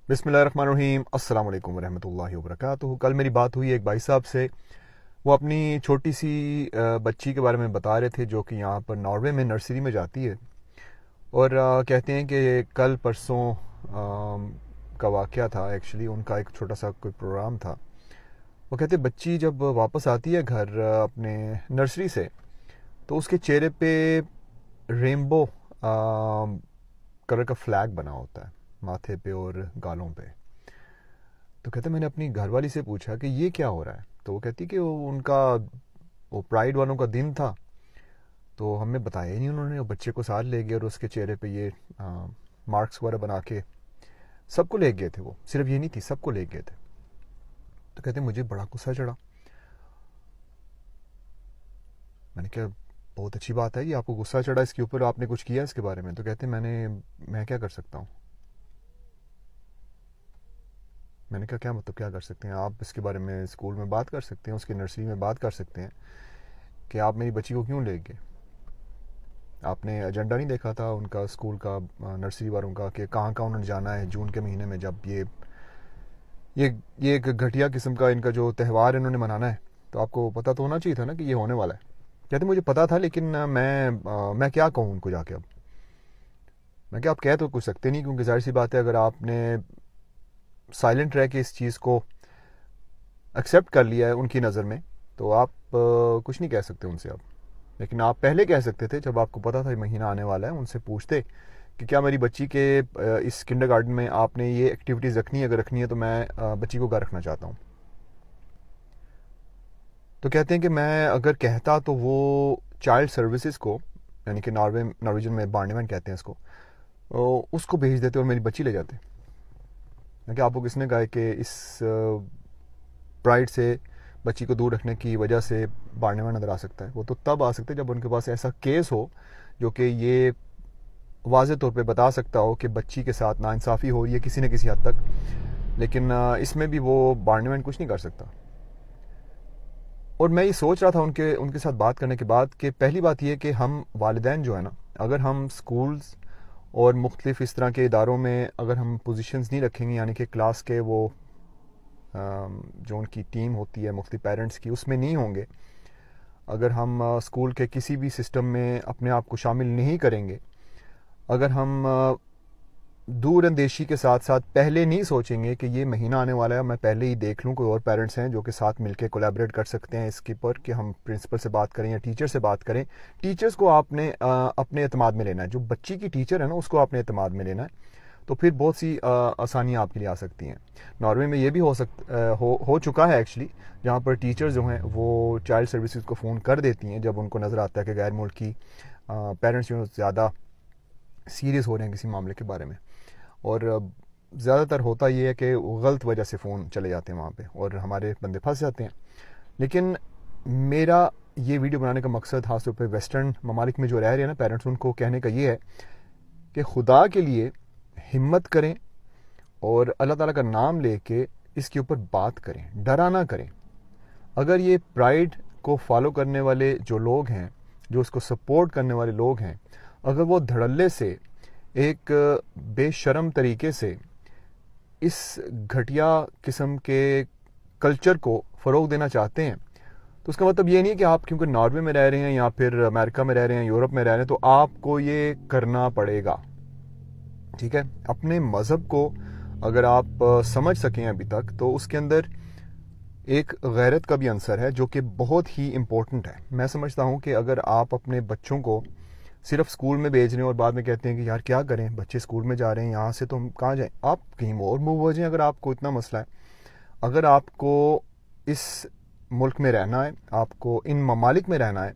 बिस्मिल्लाहिर्रहमानिर्रहीम। अस्सलाम वालेकुम वरहमतुल्लाहि वबरकातुहू। कल मेरी बात हुई एक भाई साहब से। वो अपनी छोटी सी बच्ची के बारे में बता रहे थे जो कि यहाँ पर नॉर्वे में नर्सरी में जाती है। और कहते हैं कि कल परसों का वाक़या था। एक्चुअली उनका एक छोटा सा कोई प्रोग्राम था। वो कहते बच्ची जब वापस आती है घर अपने नर्सरी से, तो उसके चेहरे पे रेनबो कलर का फ्लैग बना होता है माथे पे और गालों पे। तो कहते मैंने अपनी घरवाली से पूछा कि ये क्या हो रहा है। तो वो कहती कि वो प्राइड वालों का दिन था, तो हमें बताया ही नहीं उन्होंने। वो बच्चे को साथ ले गए और उसके चेहरे पे ये मार्क्स वगैरह बना के सबको ले गए थे। वो सिर्फ ये नहीं थी, सबको ले गए थे। तो कहते मुझे बड़ा गुस्सा चढ़ा। मैंने कहा बहुत अच्छी बात है, ये आपको गुस्सा चढ़ा, इसके ऊपर आपने कुछ किया इसके बारे में? तो कहते मैं क्या कर सकता हूँ। मैंने कहा क्या मतलब क्या कर सकते हैं आप? इसके बारे में स्कूल में बात कर सकते हैं, उसकी नर्सरी में बात कर सकते हैं कि आप मेरी बच्ची को क्यों ले गए। आपने एजेंडा नहीं देखा था उनका स्कूल का, नर्सरी वालों का, कि कहाँ कहाँ उन्होंने जाना है जून के महीने में, जब ये एक घटिया किस्म का इनका जो त्यौहार इन्होंने मनाना है। तो आपको पता तो होना चाहिए था ना कि ये होने वाला है। कहते मुझे पता था, लेकिन मैं क्या कहूँ उनको जाके अब। मैं क्या, आप कह तो कुछ सकते नहीं, क्योंकि जाहिर सी बात है अगर आपने साइलेंट रह के इस चीज़ को एक्सेप्ट कर लिया है उनकी नज़र में, तो आप कुछ नहीं कह सकते उनसे अब। लेकिन आप पहले कह सकते थे, जब आपको पता था ये महीना आने वाला है। उनसे पूछते कि क्या मेरी बच्ची के इस किंडरगार्टन में आपने ये एक्टिविटीज़ रखनी है, अगर रखनी है तो मैं बच्ची को घर रखना चाहता हूँ। तो कहते हैं कि मैं अगर कहता तो वो चाइल्ड सर्विसेज को, यानी कि नॉर्वेजन में बार्नेमैन कहते हैं इसको, उसको भेज देते और मेरी बच्ची ले जाते। कि आपको किसने कहा है कि इस प्राइड से बच्ची को दूर रखने की वजह से बाढ़ने नज़र आ सकता है? वो तो तब आ सकता है जब उनके पास ऐसा केस हो जो कि ये वाज़े तौर पे बता सकता हो कि बच्ची के साथ नाइंसाफ़ी हो रही है किसी न किसी हद तक। लेकिन इसमें भी वो बार्नेमैन कुछ नहीं कर सकता। और मैं ये सोच रहा था उनके साथ बात करने के बाद कि पहली बात ये कि हम वालिदैन जो है ना, अगर हम स्कूल्स और मुख्तलिफ इस तरह के इदारों में अगर हम पोजीशंस नहीं रखेंगे, यानी कि क्लास के वो जो उनकी टीम होती है मुख्तलिफ पेरेंट्स की, उसमें नहीं होंगे, अगर हम स्कूल के किसी भी सिस्टम में अपने आप को शामिल नहीं करेंगे, अगर हम दूर अंदेशी के साथ साथ पहले नहीं सोचेंगे कि ये महीना आने वाला है, मैं पहले ही देख लूँ कोई और पेरेंट्स हैं जो कि साथ मिलकर कोलैबोरेट कर सकते हैं इसके पर, कि हम प्रिंसिपल से बात करें या टीचर से बात करें। टीचर्स को आपने अपने एतमाद में लेना है। जो बच्ची की टीचर है ना, उसको आपने एतमाद में लेना है। तो फिर बहुत सी आसानियाँ आपके लिए आ सकती हैं। नॉर्वे में ये भी हो चुका है एक्चुअली, जहाँ पर टीचर्स जो हैं वो चाइल्ड सर्विसेज को फ़ोन कर देती हैं जब उनको नज़र आता है कि गैर मुल्की पेरेंट्स जो ज़्यादा सीरियस हो रहे हैं किसी मामले के बारे में। और ज़्यादातर होता ये है कि गलत वजह से फ़ोन चले जाते हैं वहाँ पे और हमारे बंदे फंस जाते हैं। लेकिन मेरा ये वीडियो बनाने का मकसद खास तौर पे वेस्टर्न ममालिक में जो रह रहे हैं ना पेरेंट्स, उनको कहने का ये है कि खुदा के लिए हिम्मत करें और अल्लाह ताला का नाम लेके इसके ऊपर बात करें, डरा ना करें। अगर ये प्राइड को फॉलो करने वाले जो लोग हैं, जो उसको सपोर्ट करने वाले लोग हैं, अगर वो धड़ल्ले से एक बेशरम तरीके से इस घटिया किस्म के कल्चर को फ़रोग देना चाहते हैं, तो उसका मतलब ये नहीं है कि आप क्योंकि नॉर्वे में रह रहे हैं या फिर अमेरिका में रह रहे हैं, यूरोप में रह रहे हैं, तो आपको ये करना पड़ेगा। ठीक है, अपने मज़हब को अगर आप समझ सकें अभी तक, तो उसके अंदर एक गैरत का भी अंसर है जो कि बहुत ही इम्पोर्टेंट है। मैं समझता हूँ कि अगर आप अपने बच्चों को सिर्फ स्कूल में भेज रहे हैं और बाद में कहते हैं कि यार क्या करें, बच्चे स्कूल में जा रहे हैं, यहाँ से तो हम कहाँ जाएं, आप कहीं और मूव हो जाएं। अगर आपको इतना मसला है, अगर आपको इस मुल्क में रहना है, आपको इन ममालिक में रहना है,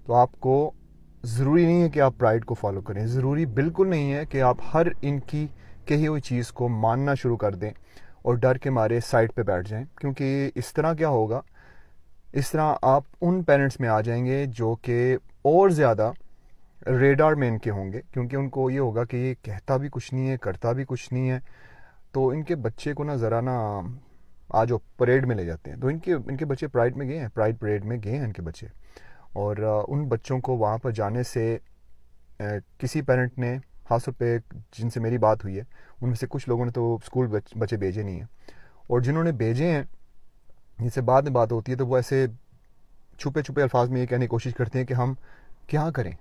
तो आपको ज़रूरी नहीं है कि आप प्राइड को फॉलो करें। ज़रूरी बिल्कुल नहीं है कि आप हर इनकी कही हुई चीज़ को मानना शुरू कर दें और डर के मारे साइड पे बैठ जाएं, क्योंकि इस तरह क्या होगा, इस तरह आप उन पेरेंट्स में आ जाएंगे जो कि और ज़्यादा रेडार में इनके होंगे, क्योंकि उनको ये होगा कि ये कहता भी कुछ नहीं है, करता भी कुछ नहीं है। तो इनके बच्चे को ना ज़रा ना आज वो परेड में ले जाते हैं। तो इनके बच्चे प्राइड में गए हैं, प्राइड परेड में गए हैं इनके बच्चे। और उन बच्चों को वहाँ पर जाने से किसी पेरेंट ने, खासतौर पे जिनसे मेरी बात हुई है, ان میں سے کچھ لوگوں نے تو اسکول بچے بھیجے نہیں ہیں، اور جنہوں نے بھیجے ہیں جن سے بعد میں بات ہوتی ہے تو وہ ایسے چھپے چھپے الفاظ میں یہ کہنے کی کوشش کرتے ہیں کہ ہم کیا کریں،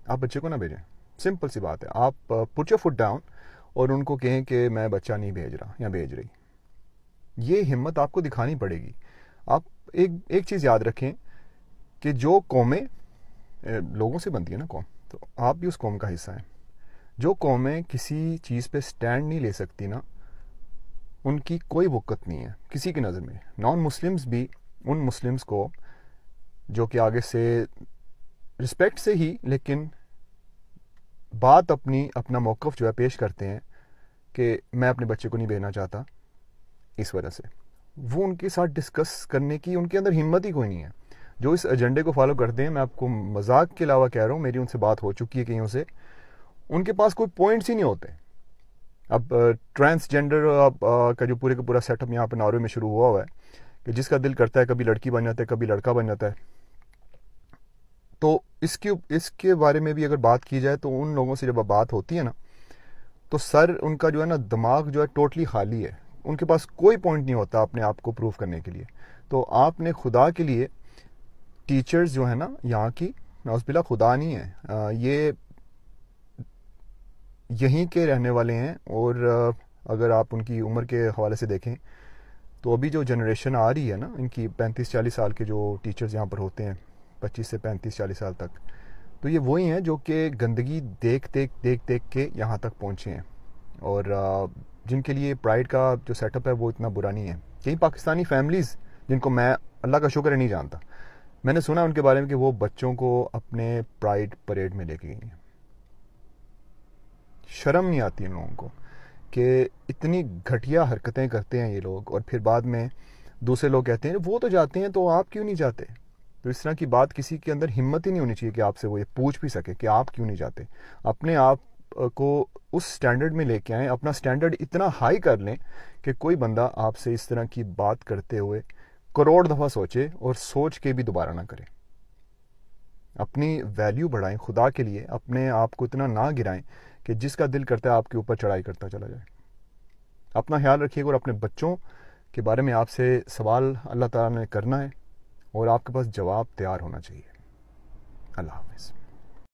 آپ بچے کو نہ بھیجیں. سمپل سی بات ہے، آپ پٹ یور فٹ ڈاؤن اور ان کو کہیں کہ میں بچہ نہیں بھیج رہا یا بھیج رہی. یہ ہمت آپ کو دکھانی پڑے گی. آپ ایک چیز یاد رکھیں کہ جو قومیں لوگوں سے بنتی ہے نا قوم، تو آپ بھی اس قوم کا حصہ ہیں. جو قومیں کسی چیز پہ سٹینڈ نہیں لے سکتی نا، ان کی کوئی وقت نہیں ہے کسی کی نظر میں. نان مسلمز بھی ان مسلمز کو جو کہ آگے سے رسپیکٹ سے ہی لیکن بات اپنا موقف جو ہے پیش کرتے ہیں کہ میں اپنے بچے کو نہیں بھیجنا چاہتا، اس وجہ سے وہ ان کے ساتھ ڈسکس کرنے کی ان کے اندر ہمت ہی کوئی نہیں ہے. جو اس ایجنڈے کو فالو کرتے ہیں، میں آپ کو مذاق کے علاوہ کہہ رہا ہوں، میری ان سے بات ہو چکی ہے کئیوں سے، ان کے پاس کوئی پوائنٹس ہی نہیں ہوتے. اب ٹرانسجینڈر کا جو پورے کا پورا سیٹ اپ یہاں پہ ناروے میں شروع ہوا ہے کہ جس کا دل کرتا ہے کبھی لڑکی بن جاتا ہے کبھی لڑکا بن جاتا ہے. تو اس کے بارے میں بھی اگر بات کی جائے تو ان لوگوں سے جب بات ہوتی ہے نا، تو سر ان کا جو ہے نا دماغ جو ہے ٹوٹلی خالی ہے. ان کے پاس کوئی پوائنٹ نہیں ہوتا اپنے آپ کو پروف کرنے کے لیے. تو آپ نے خدا کے لیے ٹیچرز جو ہیں نا یہاں کی، نعوذ باللہ خدا نہیں ہے، یہ یہیں کے رہنے والے ہیں. اور اگر آپ ان کی عمر کے حوالے سے دیکھیں تو ابھی جو جنریشن آ رہی ہے نا، ان کی 35-40 سال کے جو ٹیچرز یہاں پر ہوتے ہیں، 25 سے 35-40 سال تک، تو یہ وہی ہیں جو کہ گندگی دیکھ کے یہاں تک پہنچے ہیں، اور جن کے لیے پرائڈ کا جو سیٹ اپ ہے وہ اتنا برا نہیں ہے. کئی پاکستانی فیملیز جن کو میں اللہ کا شکر ہے نہیں جانتا، میں نے سنا ان کے بارے میں کہ وہ بچوں کو اپنے پرائڈ پریڈ میں لے کے گئی ہیں. شرم نہیں آتی ان لوگوں کو کہ اتنی گھٹیا حرکتیں کرتے ہیں یہ لوگ، اور پھر بعد میں دوسرے لوگ کہتے ہیں وہ تو جاتے ہیں تو آپ کیوں نہیں جاتے. تو اس طرح کی بات کسی کے اندر ہمت ہی نہیں ہونی چاہیے کہ آپ سے وہ یہ پوچھ بھی سکے کہ آپ کیوں نہیں جاتے. اپنے آپ کو اس سٹینڈرڈ میں لے کے آئیں، اپنا سٹینڈرڈ اتنا ہائی کر لیں کہ کوئی بندہ آپ سے اس طرح کی بات کرتے ہوئے کروڑ دفعہ سوچے اور سوچ کے بھی دوبارہ نہ کرے. اپنی ویلیو بڑھائیں خدا کے لیے، اپنے آپ کو اتنا نہ گرائیں کہ جس کا دل کرتا ہے آپ کے اوپر چڑھائی کرتا چلا جائے. اپنا خیال رکھیے گا، اور اپنے بچوں کے بارے میں آپ سے سوال اللہ تعالیٰ نے کرنا ہے، اور آپ کے پاس جواب تیار ہونا چاہیے. اللہ حافظ.